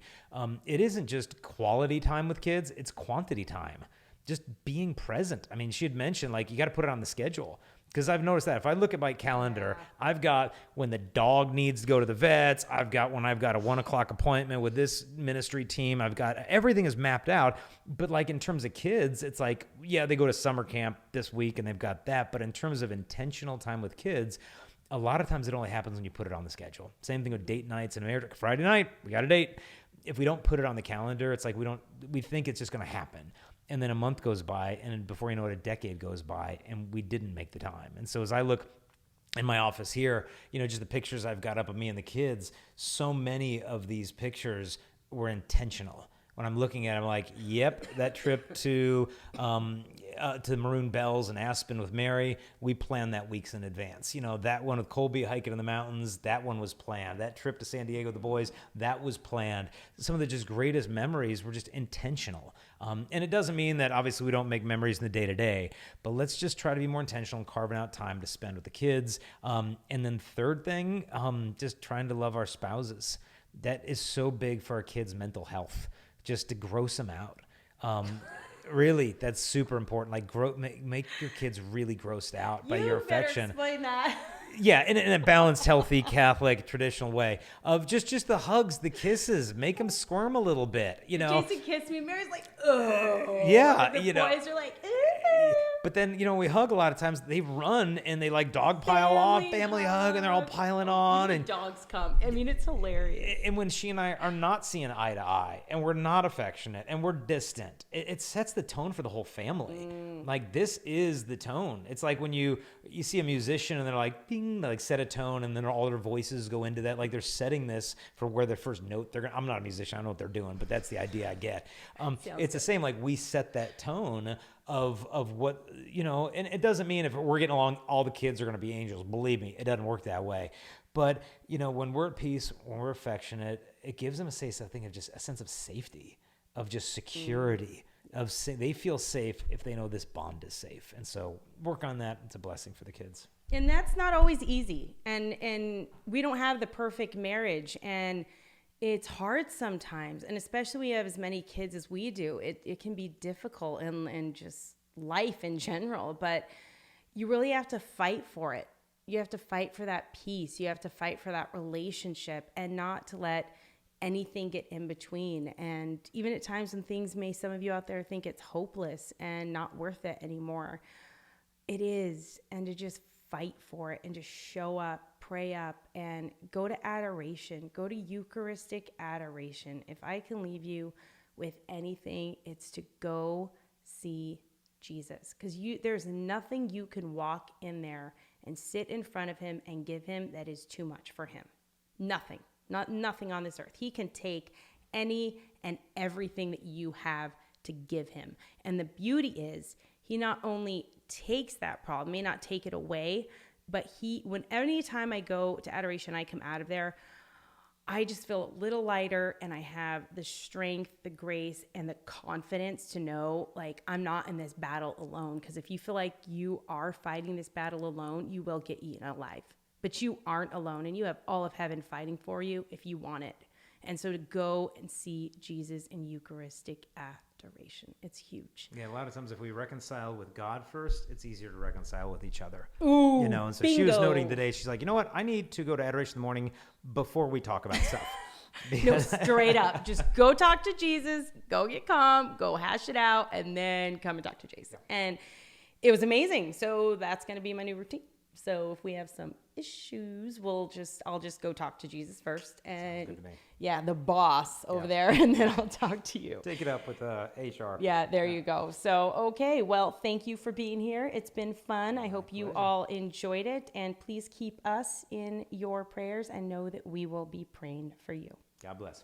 it isn't just quality time with kids. It's quantity time. Just being present. I mean, she had mentioned, you got to put it on the schedule. Because I've noticed that if I look at my calendar, I've got when the dog needs to go to the vets. I've got when I've got a 1:00 appointment with this ministry team. I've got everything is mapped out. But in terms of kids, it's they go to summer camp this week and they've got that. But in terms of intentional time with kids, a lot of times it only happens when you put it on the schedule. Same thing with date nights in America. Friday night, we got a date. If we don't put it on the calendar, it's we think it's just going to happen. And then a month goes by, and before you know it, a decade goes by, and we didn't make the time. And so as I look in my office here, just the pictures I've got up of me and the kids, so many of these pictures were intentional. When I'm looking at it, I'm like, yep, that trip to Maroon Bells and Aspen with Mary, we planned that weeks in advance. That one with Colby hiking in the mountains, that one was planned. That trip to San Diego with the boys, that was planned. Some of the just greatest memories were just intentional. And it doesn't mean that obviously we don't make memories in the day-to-day, but let's just try to be more intentional and carving out time to spend with the kids. And then third thing, just trying to love our spouses. That is so big for our kids' mental health, just to gross them out. Really, that's super important. Make your kids really grossed out by your affection. You better explain that. Yeah, in a balanced, healthy, Catholic, traditional way of just the hugs, the kisses, make them squirm a little bit. Jason kissed me. Mary's like, oh. Yeah, the boys are like, But then, we hug a lot of times. They run and they dog pile off, family hug, and they're all piling on. And dogs come. I mean, it's hilarious. And when she and I are not seeing eye to eye, and we're not affectionate, and we're distant, it sets the tone for the whole family. This is the tone. It's like when you see a musician and they're like, ding, they set a tone, and then all their voices go into that. They're setting this for where their first note. I'm not a musician. I don't know what they're doing, but that's the idea I get. It's the same. We set that tone of what, and it doesn't mean if we're getting along, all the kids are going to be angels. Believe me, it doesn't work that way. But, when we're at peace, when we're affectionate, it gives them a sense of safety, of just security, they feel safe if they know this bond is safe. And so work on that. It's a blessing for the kids. And that's not always easy. And we don't have the perfect marriage, and it's hard sometimes, and especially when you have as many kids as we do, it can be difficult and just life in general, but you really have to fight for it. You have to fight for that peace. You have to fight for that relationship and not to let anything get in between. And even at times when things some of you out there think it's hopeless and not worth it anymore, it is. And to just fight for it and just show up, pray up, and go to adoration, go to Eucharistic adoration. If I can leave you with anything, it's to go see Jesus, because there's nothing you can walk in there and sit in front of him and give him that is too much for him. Nothing. Nothing on this earth. He can take any and everything that you have to give him. And the beauty is, he not only takes that problem, may not take it away, but any time I go to adoration, I come out of there, I just feel a little lighter, and I have the strength, the grace, and the confidence to know, like, I'm not in this battle alone. Because if you feel like you are fighting this battle alone, you will get eaten alive. But you aren't alone, and you have all of heaven fighting for you if you want it. And so to go and see Jesus in Eucharistic adoration, it's huge. Yeah, a lot of times if we reconcile with God first, it's easier to reconcile with each other. Ooh, And so bingo. she was noting today, she's like, you know what? I need to go to adoration in the morning before we talk about stuff. No, straight up. Just go talk to Jesus, go get calm, go hash it out, and then come and talk to Jason. Yeah. And it was amazing. So that's going to be my new routine. So if we have some issues, I'll just go talk to Jesus first, and the boss over there, and then I'll talk to you. Take it up with HR. Yeah, there you go. So, okay, well, thank you for being here. It's been fun. I hope you all enjoyed it, and please keep us in your prayers and know that we will be praying for you. God bless.